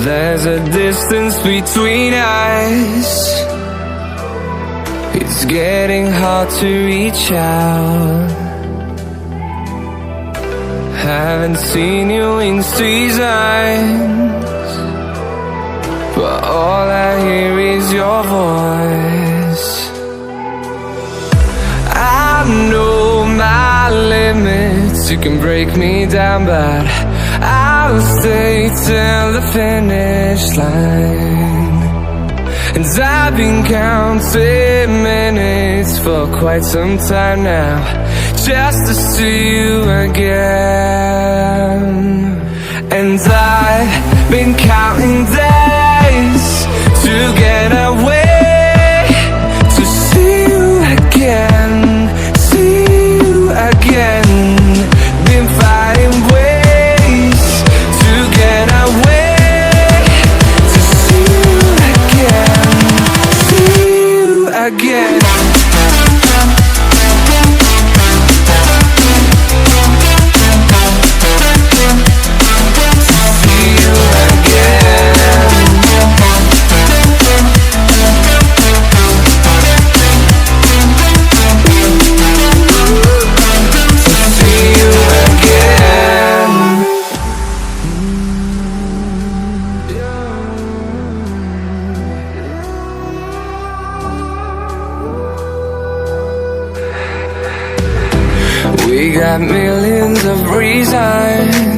There's a distance between us. It's getting hard to reach out. Haven't seen you in seasons, but all I hear is your voice. I know my limits, you can break me down, but I'll stay till the finish line. And I've been counting minutes for quite some time now, just to see you again. And I've been counting days to get away, to see you again, see you again. Been finding ways to get away, to see you again, see you again. We got millions of reasons